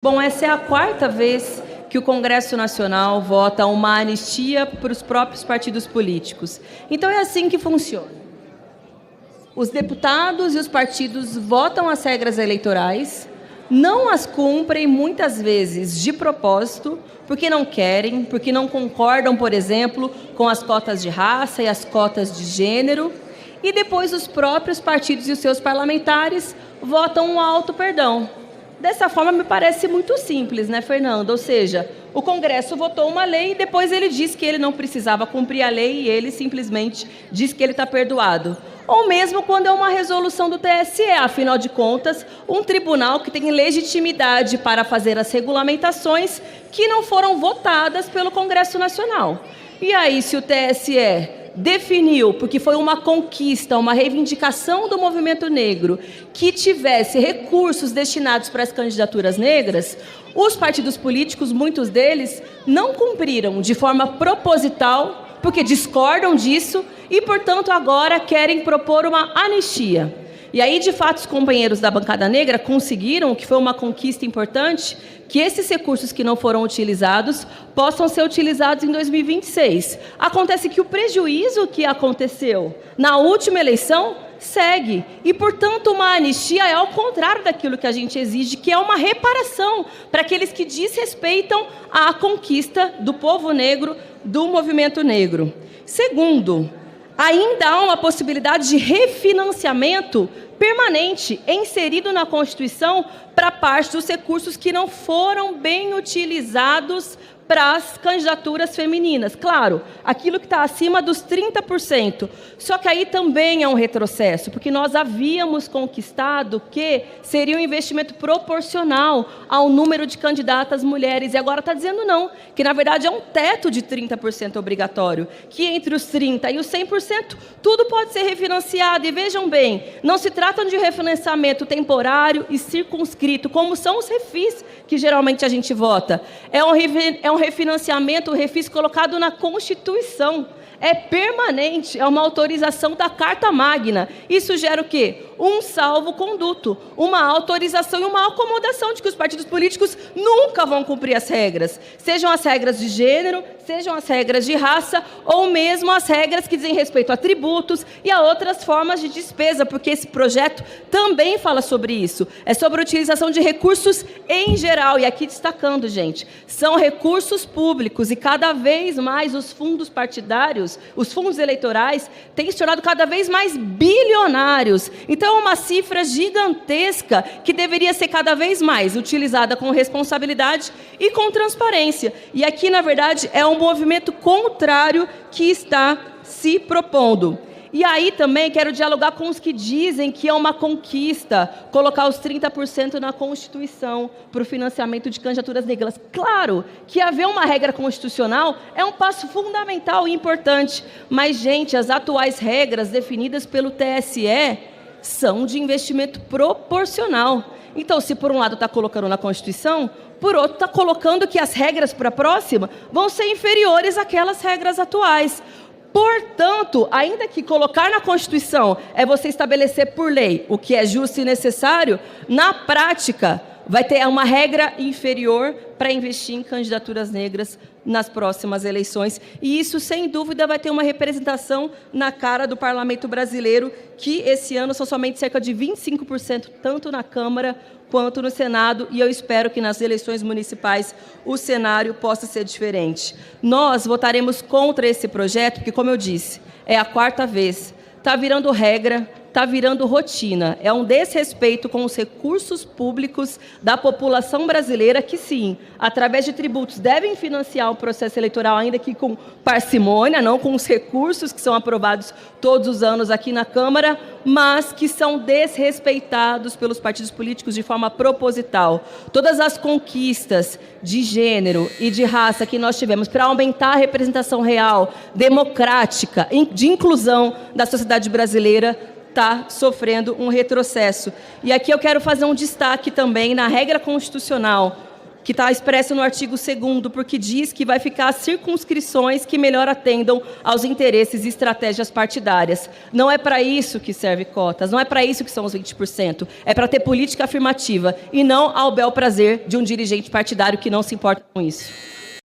Bom, essa é a quarta vez que o Congresso Nacional vota uma anistia para os próprios partidos políticos. Então, é assim que funciona. Os deputados e os partidos votam as regras eleitorais, não as cumprem muitas vezes de propósito, porque não querem, porque não concordam, por exemplo, com as cotas de raça e as cotas de gênero, e depois os próprios partidos e os seus parlamentares votam um auto perdão. Dessa forma, me parece muito simples, né, Fernando? Ou seja, o Congresso votou uma lei e depois ele diz que ele não precisava cumprir a lei e ele simplesmente diz que ele está perdoado. Ou mesmo quando é uma resolução do TSE, afinal de contas, um tribunal que tem legitimidade para fazer as regulamentações que não foram votadas pelo Congresso Nacional. E aí, se o TSE definiu, porque foi uma conquista, uma reivindicação do movimento negro, que tivesse recursos destinados para as candidaturas negras, os partidos políticos, muitos deles, não cumpriram de forma proposital, porque discordam disso e, portanto, agora querem propor uma anistia. E aí, de fato, os companheiros da bancada negra conseguiram, que foi uma conquista importante, que esses recursos que não foram utilizados possam ser utilizados em 2026. Acontece que o prejuízo que aconteceu na última eleição segue. E, portanto, uma anistia é ao contrário daquilo que a gente exige, que é uma reparação para aqueles que desrespeitam a conquista do povo negro, do movimento negro. Segundo, ainda há uma possibilidade de refinanciamento permanente inserido na Constituição para parte dos recursos que não foram bem utilizados para as candidaturas femininas. Claro, aquilo que está acima dos 30%. Só que aí também é um retrocesso, porque nós havíamos conquistado que seria um investimento proporcional ao número de candidatas mulheres. E agora está dizendo não, que na verdade é um teto de 30% obrigatório, que entre os 30% e os 100%, tudo pode ser refinanciado. E vejam bem, não se trata de refinanciamento temporário e circunscrito, como são os refis que geralmente a gente vota. É um refinanciamento, o refis colocado na Constituição. É permanente, é uma autorização da Carta Magna. Isso gera o quê? Um salvo-conduto, uma autorização e uma acomodação de que os partidos políticos nunca vão cumprir as regras. Sejam as regras de gênero, sejam as regras de raça, ou mesmo as regras que dizem respeito a tributos e a outras formas de despesa, porque esse projeto também fala sobre isso. É sobre a utilização de recursos em geral. E aqui destacando, gente, são recursos públicos e cada vez mais os fundos partidários, os fundos eleitorais, têm se tornado cada vez mais bilionários. Então, é uma cifra gigantesca que deveria ser cada vez mais utilizada com responsabilidade e com transparência. E aqui, na verdade, é um movimento contrário que está se propondo. E aí também quero dialogar com os que dizem que é uma conquista colocar os 30% na Constituição para o financiamento de candidaturas negras. Claro que haver uma regra constitucional é um passo fundamental e importante, mas, gente, as atuais regras definidas pelo TSE são de investimento proporcional. Então, se por um lado está colocando na Constituição, por outro está colocando que as regras para a próxima vão ser inferiores àquelas regras atuais. Portanto, ainda que colocar na Constituição é você estabelecer por lei o que é justo e necessário, na prática vai ter uma regra inferior para investir em candidaturas negras nas próximas eleições. E isso, sem dúvida, vai ter uma representação na cara do Parlamento brasileiro, que esse ano são somente cerca de 25%, tanto na Câmara quanto no Senado, e eu espero que nas eleições municipais o cenário possa ser diferente. Nós votaremos contra esse projeto, porque, como eu disse, é a quarta vez. Está virando regra, está virando rotina. É um desrespeito com os recursos públicos da população brasileira que, sim, através de tributos, devem financiar o processo eleitoral, ainda que com parcimônia, não com os recursos que são aprovados todos os anos aqui na Câmara, mas que são desrespeitados pelos partidos políticos de forma proposital. Todas as conquistas de gênero e de raça que nós tivemos para aumentar a representação real, democrática, de inclusão da sociedade brasileira, está sofrendo um retrocesso. E aqui eu quero fazer um destaque também na regra constitucional que está expresso no artigo 2º, porque diz que vai ficar circunscrições que melhor atendam aos interesses e estratégias partidárias. Não é para isso que serve cotas, não é para isso que são os 20%. É para ter política afirmativa e não ao bel prazer de um dirigente partidário que não se importa com isso.